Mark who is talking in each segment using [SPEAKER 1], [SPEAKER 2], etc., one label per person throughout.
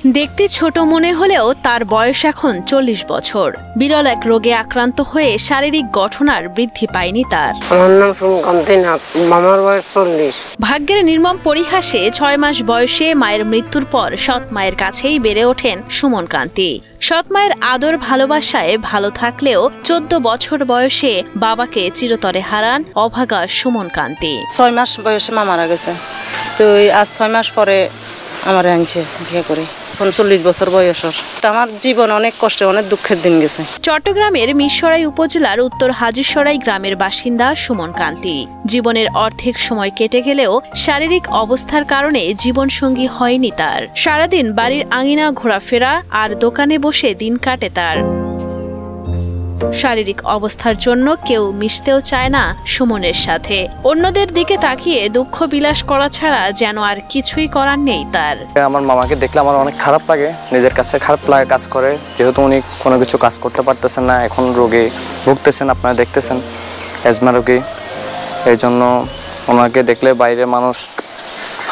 [SPEAKER 1] দেখতে ছোট মনে হলেও তার বয়স এখন 40 বছর। বিরল এক রোগে আক্রান্ত হয়ে শারীরিক গঠন আর বৃদ্ধি পায়নি তার।
[SPEAKER 2] আমার নাম সুমন কান্তি নাথ, আমার বয়স 40।
[SPEAKER 1] ভাগ্যের নির্মম পরিহাসে 6 মাস বয়সে মায়ের মৃত্যুর পর সৎ মায়ের কাছেই বেড়ে ওঠেন সুমন কান্তি। সৎ মায়ের আদর ভালোবাসায় ভালো থাকলেও 14 বছর বয়সে বাবাকে চিরতরে হারান অভাগা সুমন কান্তি।
[SPEAKER 3] 6 মাস বয়সে মা মারা গেছে, তো আজ 6 মাস পরে আমার আনছে বিয়ে করে। 40 বছর বয়স। আমার জীবন অনেক কষ্টে, অনেক দুঃখের দিন গেছে।
[SPEAKER 1] চট্টগ্রামের মিরসরাই উপজেলার উত্তর হাজিরসরাই গ্রামের বাসিন্দা সুমন কান্তি। জীবনের অর্ধেক সময় কেটে গেলেও শারীরিক অবস্থার কারণে জীবনসঙ্গী হয়নি তার। সারাদিন বাড়ির আঙিনা ঘোরাফেরা আর দোকানে বসে দিন কাটে তার। শারীরিক অবস্থার জন্য কেউ মিশতেও চায় না সুমনের সাথে। অন্যদের দিকে তাকিয়ে দুঃখ বিলাস করা ছাড়া যেন আর কিছুই করার নেই তার।
[SPEAKER 4] আমার মামাকে দেখলে আমার অনেক খারাপ লাগে, নিজের কাছে খারাপ লাগে কাজ করে, যেহেতু উনি কোনো কিছু কাজ করতে পারতেছেন না, এখন রোগে ভুগতেছেন, আপনারা দেখতেছেন অ্যাজমা রোগী। এই জন্য ওনাকে দেখলে বাইরের মানুষ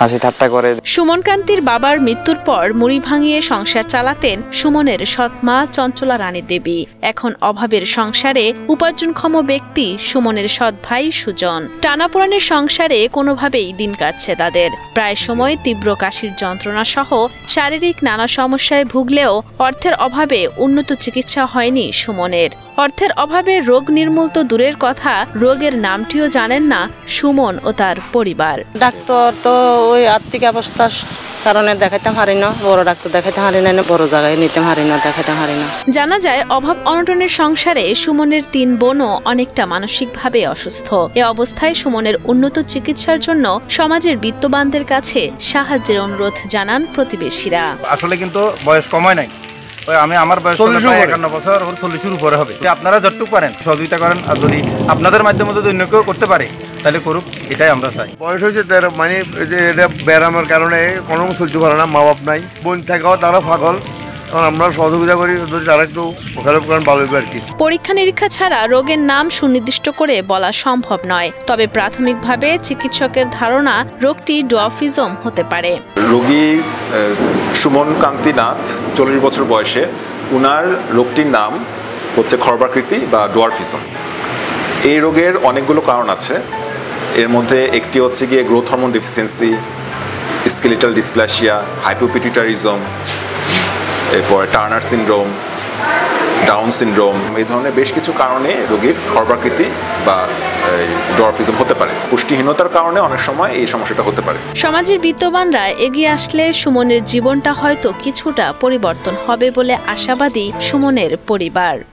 [SPEAKER 4] হাসি ঠাট্টা করে।
[SPEAKER 1] সুমন কান্তির বাবার মৃত্যুর পর মুড়ি ভাঙিয়ে সংসার চালাতেন সুমনের সৎ মা চঞ্চলা রানী দেবী। এখন অভাবের সংসারে উপার্জনক্ষম ব্যক্তি সুমনের সৎ ভাই সুজন। টানাপোড়েনের সংসারে কোনোভাবেই দিন কাটছে তাদের। প্রায় সময় তীব্র কাশির যন্ত্রণা সহ শারীরিক নানা সমস্যায় ভুগলেও অর্থের অভাবে উন্নত চিকিৎসা হয়নি সুমনের। অর্থের অভাবে রোগ নির্মূল তো দূরের কথা, রোগের নামটিও জানেন না সুমন ও তার পরিবার।
[SPEAKER 3] ডাক্তার তো ওই আর্থিক অবস্থার কারণে দেখাতে পারি না, বড় ডাক্তার দেখাতে পারি না, বড় জায়গায় নিতে পারি না, দেখাতে পারি না।
[SPEAKER 1] জানা যায় অভাব অনটনের সংসারে সুমনের 3 বোনও অনেকটা মানসিকভাবে অসুস্থ। এ অবস্থায় সুমনের উন্নত চিকিৎসার জন্য সমাজের বিত্তবানদের কাছে সাহায্যের অনুরোধ জানান প্রতিবেশীরা।
[SPEAKER 5] আসলে কিন্তু বয়স কমায় নাই, আমি আমার বয়স 51 বছর, 40-এর উপরে হবে। আপনারা যতটুকু পারেন সহযোগিতা করেন, আর যদি আপনাদের মাধ্যমে যদি অন্য কেউ করতে পারে তাহলে করুক, এটাই আমরা চাই।
[SPEAKER 6] বয়স হয়েছে মানে এটা ব্যায়ামের কারণে কোনো সহ্য করে না, মা বাপ নাই, বোন থাকাও তারা পাগল, আমরা সহযোগিতা করি, তারা একটু হেল্প করেন ভালো হবে আর কি।
[SPEAKER 1] পরীক্ষা নিরীক্ষা ছাড়া রোগের নাম সুনির্দিষ্ট করে বলা সম্ভব নয়, তবে প্রাথমিকভাবে চিকিৎসকের ধারণা রোগটি ডোয়ার্ফিজম হতে পারে।
[SPEAKER 7] রোগী সুমন কান্তি নাথ, 40 বছর বয়সে। উনার রোগটির নাম হচ্ছে খর্বাকৃতি বা ডোয়ার্ফিজম। এই রোগের অনেকগুলো কারণ আছে, এর মধ্যে একটি হচ্ছে গিয়ে growth hormone deficiency, skeletal dysplasia, hypopituitarism, এরপর টার্নার সিনড্রোম, ডাউন সিনড্রোম। এই ধরনের বেশ কিছু কারণে রোগীর খর্বাকৃতি বা ডোয়ার্ফিজম হতে পারে। পুষ্টিহীনতার কারণে অনেক সময় এই সমস্যাটা হতে পারে।
[SPEAKER 1] সমাজের বিত্তবানরা এগিয়ে আসলে সুমনের জীবনটা হয়তো কিছুটা পরিবর্তন হবে বলে আশাবাদী সুমনের পরিবার।